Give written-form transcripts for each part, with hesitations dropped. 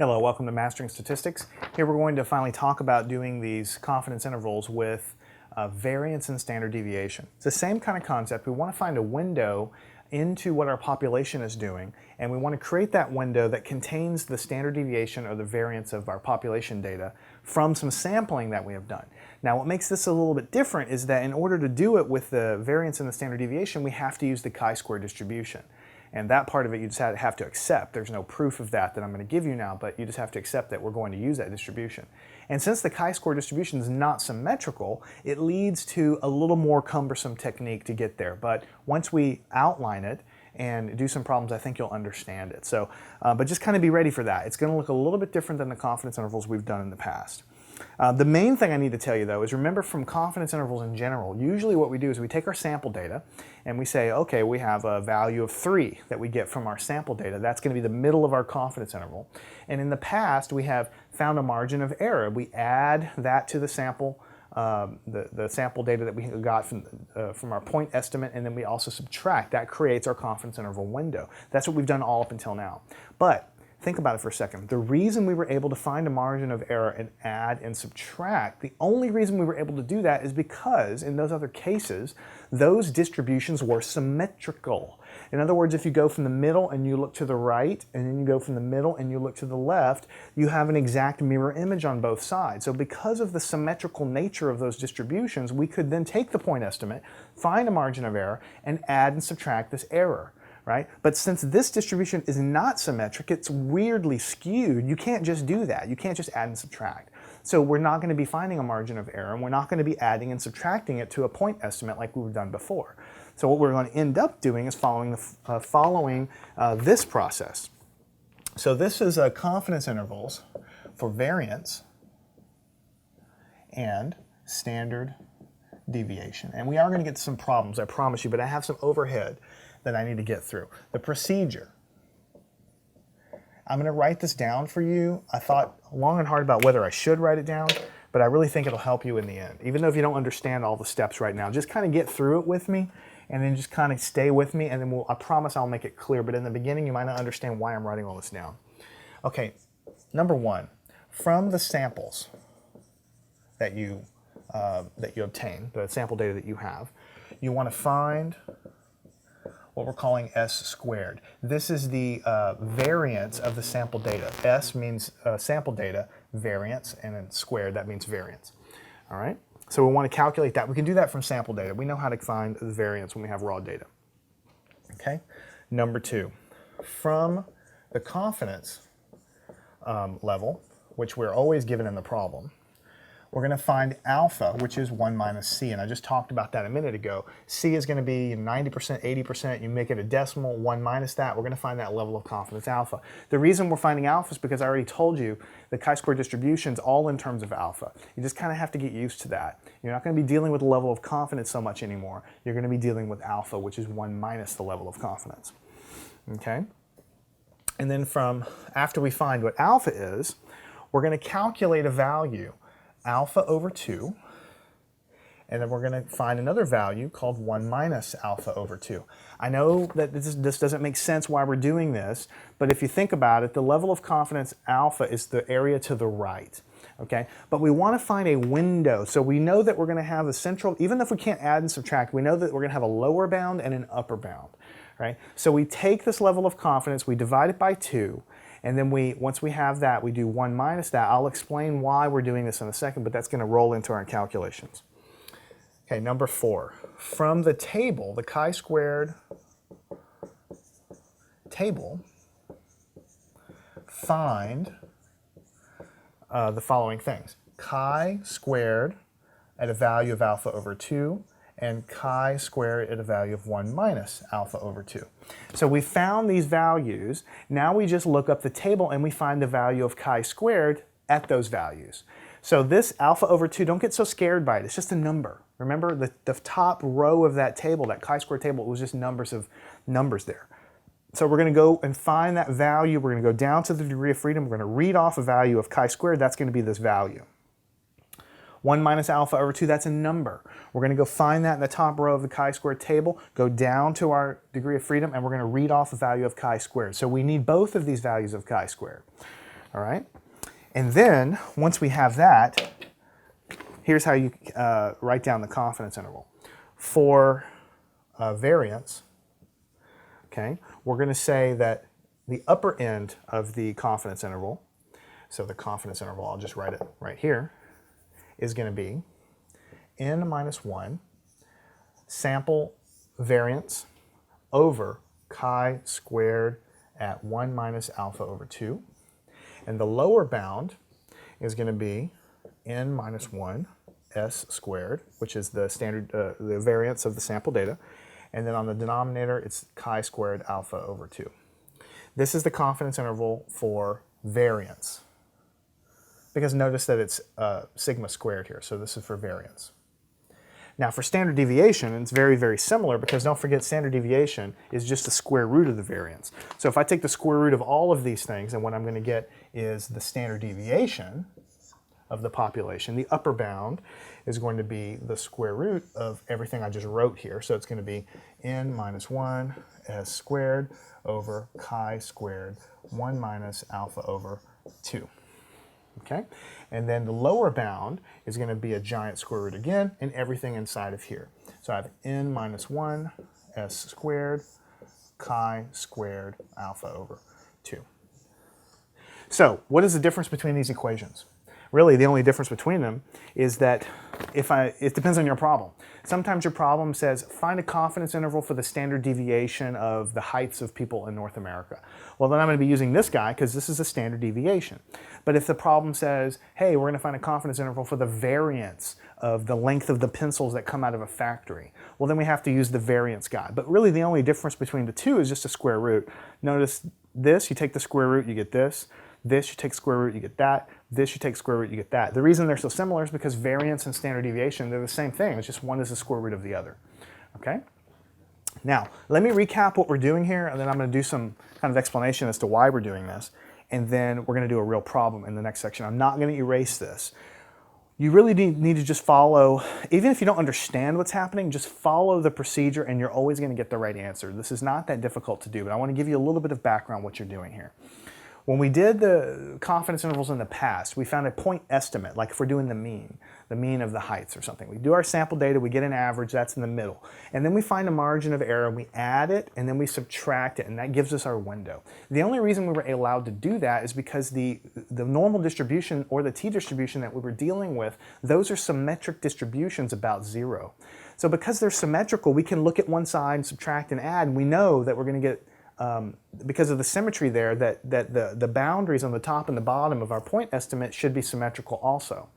Hello, welcome to Mastering Statistics. Here we're going to finally talk about doing these confidence intervals with variance and standard deviation. It's the same kind of concept. We want to find a window into what our population is doing, and we want to create that window that contains the standard deviation or the variance of our population data from some sampling that we have done. Now, what makes this a little bit different is that in order to do it with the variance and the standard deviation, we have to use the chi-square distribution. And that part of it you just have to accept. There's no proof of that I'm going to give you now, but you just have to accept that we're going to use that distribution. And since the chi-square distribution is not symmetrical, it leads to a little more cumbersome technique to get there. But once we outline it and do some problems, I think you'll understand it. So, but just kind of be ready for that. It's going to look a little bit different than the confidence intervals we've done in the past. The main thing I need to tell you though is remember from confidence intervals in general, usually what we do is we take our sample data and we say, okay, we have a value of 3 that we get from our sample data. That's going to be the middle of our confidence interval. And in the past, we have found a margin of error. We add that to the sample, the sample data that we got from our point estimate, and then we also subtract. That creates our confidence interval window. That's what we've done all up until now. But think about it for a second. The reason we were able to find a margin of error and add and subtract, the only reason we were able to do that is because in those other cases, those distributions were symmetrical. In other words, if you go from the middle and you look to the right, and then you go from the middle and you look to the left, you have an exact mirror image on both sides. So because of the symmetrical nature of those distributions, we could then take the point estimate, find a margin of error, and add and subtract this error. Right? But since this distribution is not symmetric, it's weirdly skewed, you can't just do that. You can't just add and subtract. So we're not going to be finding a margin of error, and we're not going to be adding and subtracting it to a point estimate like we've done before. So what we're going to end up doing is following this process. So this is confidence intervals for variance and standard deviation. And we are going to get to some problems, I promise you, but I have some overhead that I need to get through. The procedure. I'm going to write this down for you. I thought long and hard about whether I should write it down, but I really think it'll help you in the end. Even though if you don't understand all the steps right now, just kind of get through it with me and then just kind of stay with me, and then I promise I'll make it clear, but in the beginning you might not understand why I'm writing all this down. Okay, number one, from the samples that you obtain, the sample data that you have, you want to find what we're calling S squared. This is the variance of the sample data. S means sample data, variance, and then squared, that means variance. All right? So we want to calculate that. We can do that from sample data. We know how to find the variance when we have raw data. Okay? Number two, from the confidence level, which we're always given in the problem, we're going to find alpha, which is 1 minus c, and I just talked about that a minute ago. C is going to be 90%, 80%, you make it a decimal, 1 minus that, we're going to find that level of confidence alpha. The reason we're finding alpha is because I already told you the chi-square distribution's all in terms of alpha. You just kind of have to get used to that. You're not going to be dealing with the level of confidence so much anymore. You're going to be dealing with alpha, which is 1 minus the level of confidence. Okay? And then after we find what alpha is, we're going to calculate a value, alpha over 2, and then we're going to find another value called 1 minus alpha over 2. I know that this doesn't make sense why we're doing this, but if you think about it, the level of confidence alpha is the area to the right. Okay? But we want to find a window, so we know that we're going to have a central, even if we can't add and subtract, we know that we're going to have a lower bound and an upper bound. Right? So we take this level of confidence, we divide it by 2, and then once we have that, we do 1 minus that. I'll explain why we're doing this in a second, but that's going to roll into our calculations. Okay, number 4. From the table, the chi-squared table, find the following things. Chi-squared at a value of alpha over 2, and chi-squared at a value of 1 minus alpha over 2. So we found these values. Now we just look up the table and we find the value of chi-squared at those values. So this alpha over 2, don't get so scared by it. It's just a number. Remember the top row of that table, that chi-squared table, it was just numbers there. So we're going to go and find that value. We're going to go down to the degree of freedom. We're going to read off a value of chi-squared. That's going to be this value. 1 minus alpha over 2, that's a number. We're going to go find that in the top row of the chi-squared table, go down to our degree of freedom, and we're going to read off the value of chi-squared. So we need both of these values of chi-squared. all right? And then, once we have that, here's how you write down the confidence interval. For variance, okay, we're going to say that the upper end of the confidence interval, so the confidence interval, I'll just write it right here, is going to be n minus 1 sample variance over chi squared at 1 minus alpha over 2. And the lower bound is going to be n minus 1 s squared, which is the standard, the variance of the sample data. And then on the denominator, it's chi squared alpha over 2. This is the confidence interval for variance. Because notice that it's sigma squared here, so this is for variance. Now for standard deviation, it's very, very similar because don't forget standard deviation is just the square root of the variance. So if I take the square root of all of these things, and what I'm going to get is the standard deviation of the population. The upper bound is going to be the square root of everything I just wrote here. So it's going to be n minus 1 s squared over chi squared 1 minus alpha over 2. Okay, and then the lower bound is going to be a giant square root again and everything inside of here. So I have n minus 1 s squared chi squared alpha over 2. So what is the difference between these equations? Really, the only difference between them is that it depends on your problem. Sometimes your problem says, find a confidence interval for the standard deviation of the heights of people in North America. Well, then I'm going to be using this guy because this is a standard deviation. But if the problem says, hey, we're going to find a confidence interval for the variance of the length of the pencils that come out of a factory, well, then we have to use the variance guy. But really, the only difference between the two is just a square root. Notice this, you take the square root, you get this. This, you take square root, you get that. This, you take square root, you get that. The reason they're so similar is because variance and standard deviation, they're the same thing. It's just one is the square root of the other. Okay? Now, let me recap what we're doing here, and then I'm going to do some kind of explanation as to why we're doing this. And then we're going to do a real problem in the next section. I'm not going to erase this. You really need to just follow, even if you don't understand what's happening, just follow the procedure and you're always going to get the right answer. This is not that difficult to do, but I want to give you a little bit of background what you're doing here. When we did the confidence intervals in the past, we found a point estimate, like if we're doing the mean of the heights or something. We do our sample data, we get an average, that's in the middle. And then we find a margin of error, we add it, and then we subtract it, and that gives us our window. The only reason we were allowed to do that is because the normal distribution or the t-distribution that we were dealing with, those are symmetric distributions about 0. So because they're symmetrical, we can look at one side and subtract and add, and we know that we're going to get because of the symmetry there, that the boundaries on the top and the bottom of our point estimate should be symmetrical also.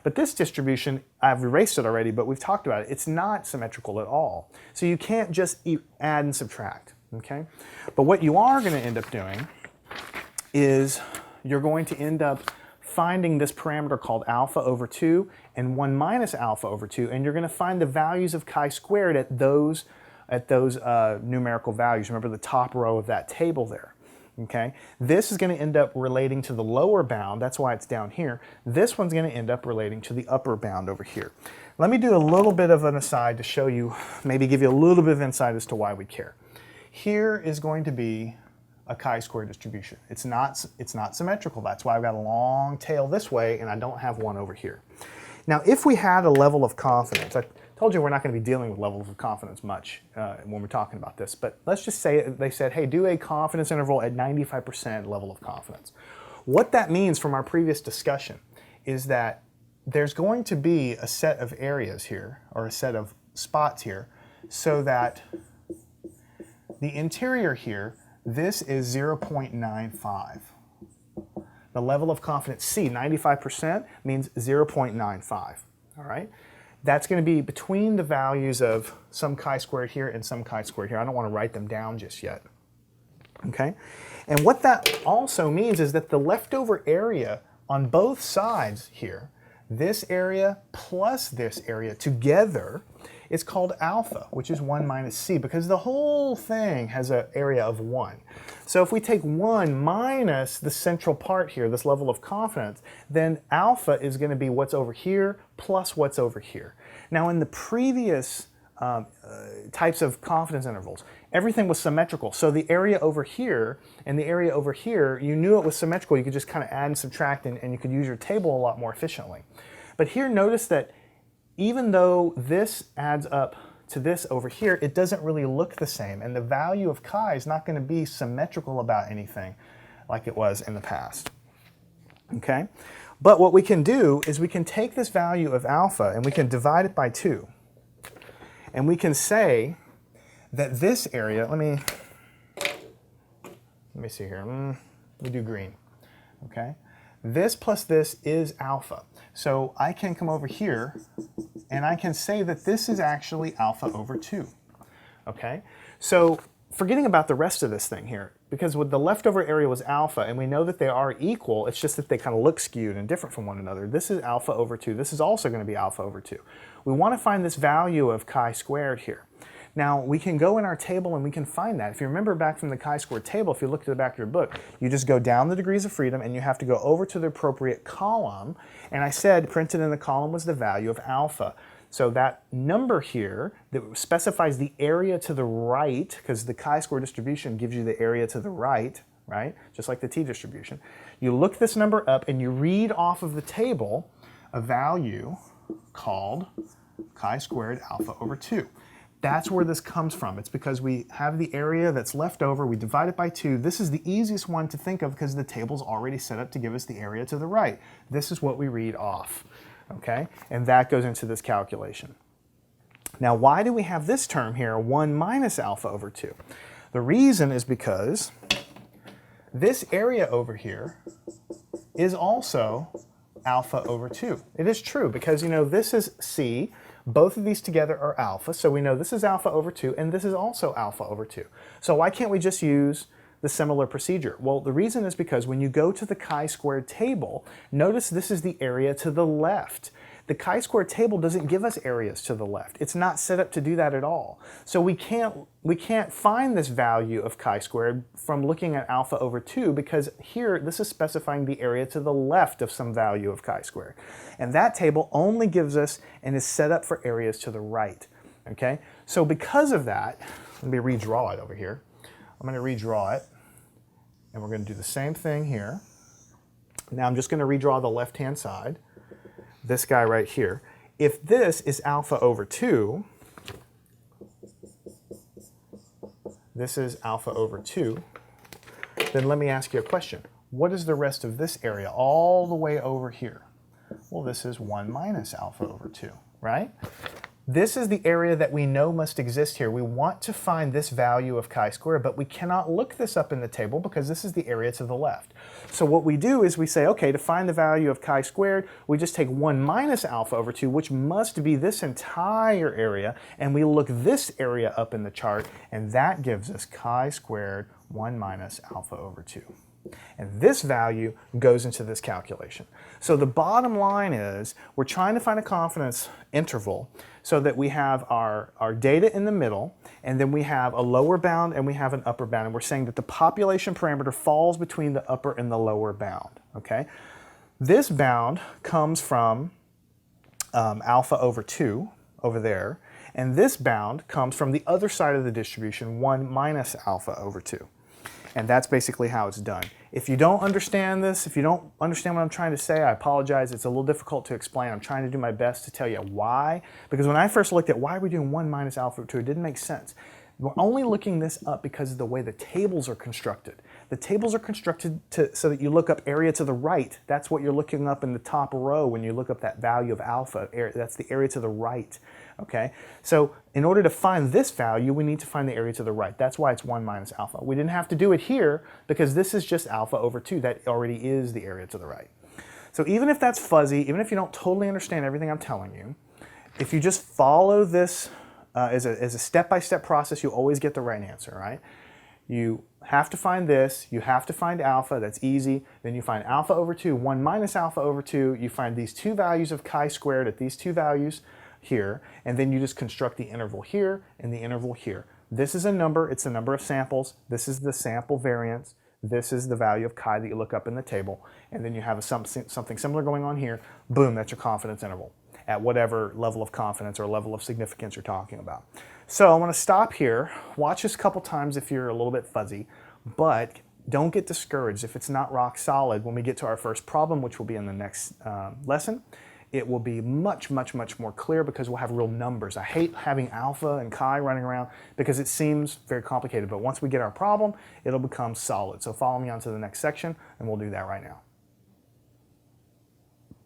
But this distribution, I've erased it already, but we've talked about it, it's not symmetrical at all. So you can't just add and subtract, okay? But what you are going to end up doing is you're going to end up finding this parameter called alpha over 2 and 1 minus alpha over 2, and you're going to find the values of chi squared at those numerical values. Remember the top row of that table there. Okay, this is going to end up relating to the lower bound. That's why it's down here. This one's going to end up relating to the upper bound over here. Let me do a little bit of an aside to show you, maybe give you a little bit of insight as to why we care. Here is going to be a chi-square distribution. It's not symmetrical. That's why I've got a long tail this way and I don't have one over here. Now, if we had a level of confidence, I told you we're not going to be dealing with levels of confidence much when we're talking about this, but let's just say they said, hey, do a confidence interval at 95% level of confidence. What that means from our previous discussion is that there's going to be a set of areas here, or a set of spots here, so that the interior here, this is 0.95. The level of confidence C, 95%, means 0.95, all right? That's going to be between the values of some chi-squared here and some chi-squared here. I don't want to write them down just yet, okay? And what that also means is that the leftover area on both sides here, this area plus this area together, is called alpha, which is 1 minus C, because the whole thing has an area of 1. So if we take 1 minus the central part here, this level of confidence, then alpha is going to be what's over here plus what's over here. Now in the previous types of confidence intervals. Everything was symmetrical. So the area over here and the area over here, you knew it was symmetrical. You could just kind of add and subtract, and you could use your table a lot more efficiently. But here, notice that even though this adds up to this over here, it doesn't really look the same. And the value of chi is not going to be symmetrical about anything like it was in the past. Okay? But what we can do is we can take this value of alpha and we can divide it by 2. And we can say that this area, let me see here. Let me do green. Okay? This plus this is alpha. So I can come over here and I can say that this is actually alpha over 2. Okay? So forgetting about the rest of this thing here, because with the leftover area was alpha, and we know that they are equal, it's just that they kind of look skewed and different from one another. This is alpha over 2. This is also going to be alpha over 2. We want to find this value of chi squared here. Now, we can go in our table and we can find that. If you remember back from the chi-squared table, if you look at the back of your book, you just go down the degrees of freedom and you have to go over to the appropriate column. And I said printed in the column was the value of alpha. So that number here that specifies the area to the right, because the chi-square distribution gives you the area to the right, just like the t-distribution. You look this number up and you read off of the table a value called chi-squared alpha over 2. That's where this comes from. It's because we have the area that's left over, we divide it by 2. This is the easiest one to think of because the table's already set up to give us the area to the right. This is what we read off, okay? And that goes into this calculation. Now, why do we have this term here, 1 minus alpha over 2? The reason is because this area over here is also alpha over 2. It is true because, you know, this is C. Both of these together are alpha, so we know this is alpha over 2, and this is also alpha over 2. So why can't we just use the similar procedure? Well, the reason is because when you go to the chi-squared table, notice this is the area to the left. The chi-squared table doesn't give us areas to the left. It's not set up to do that at all. So we can't find this value of chi-squared from looking at alpha over 2 because here this is specifying the area to the left of some value of chi-squared. And that table only gives us and is set up for areas to the right. Okay? So because of that, let me redraw it over here. I'm going to redraw it, and we're going to do the same thing here. Now I'm just going to redraw the left-hand side. This guy right here. If this is alpha over 2, this is alpha over 2, then let me ask you a question. What is the rest of this area all the way over here? Well, this is 1 minus alpha over 2, right? This is the area that we know must exist here. We want to find this value of chi-squared, but we cannot look this up in the table because this is the area to the left. So what we do is we say, okay, to find the value of chi-squared, we just take 1 minus alpha over 2, which must be this entire area, and we look this area up in the chart, and that gives us chi-squared 1 minus alpha over 2. And this value goes into this calculation. So the bottom line is we're trying to find a confidence interval so that we have our data in the middle, and then we have a lower bound and we have an upper bound. And we're saying that the population parameter falls between the upper and the lower bound. Okay? This bound comes from alpha over 2 over there, and this bound comes from the other side of the distribution, 1 minus alpha over 2. And that's basically how it's done. If you don't understand this, if you don't understand what I'm trying to say, I apologize. It's a little difficult to explain. I'm trying to do my best to tell you why. Because when I first looked at why we're doing 1 minus alpha over 2, it didn't make sense. We're only looking this up because of the way the tables are constructed. The tables are constructed so that you look up area to the right. That's what you're looking up in the top row when you look up that value of alpha. That's the area to the right. Okay? So in order to find this value, we need to find the area to the right. That's why it's 1 minus alpha. We didn't have to do it here because this is just alpha over 2. That already is the area to the right. So even if that's fuzzy, even if you don't totally understand everything I'm telling you, if you just follow this as a step-by-step process, you always get the right answer, right? You have to find this, you have to find alpha, that's easy. Then you find alpha over 2, 1 minus alpha over 2. You find these two values of chi-squared at these two values here, and then you just construct the interval here and the interval here. This is a number, it's the number of samples. This is the sample variance. This is the value of chi that you look up in the table. And then you have something similar going on here. Boom, that's your confidence interval. at whatever level of confidence or level of significance you're talking about. So I want to stop here, watch this a couple times if you're a little bit fuzzy, but don't get discouraged if it's not rock solid. When we get to our first problem, which will be in the next lesson, it will be much, much, much more clear because we'll have real numbers. I hate having alpha and chi running around because it seems very complicated, but once we get our problem, it'll become solid. So follow me on to the next section and we'll do that right now.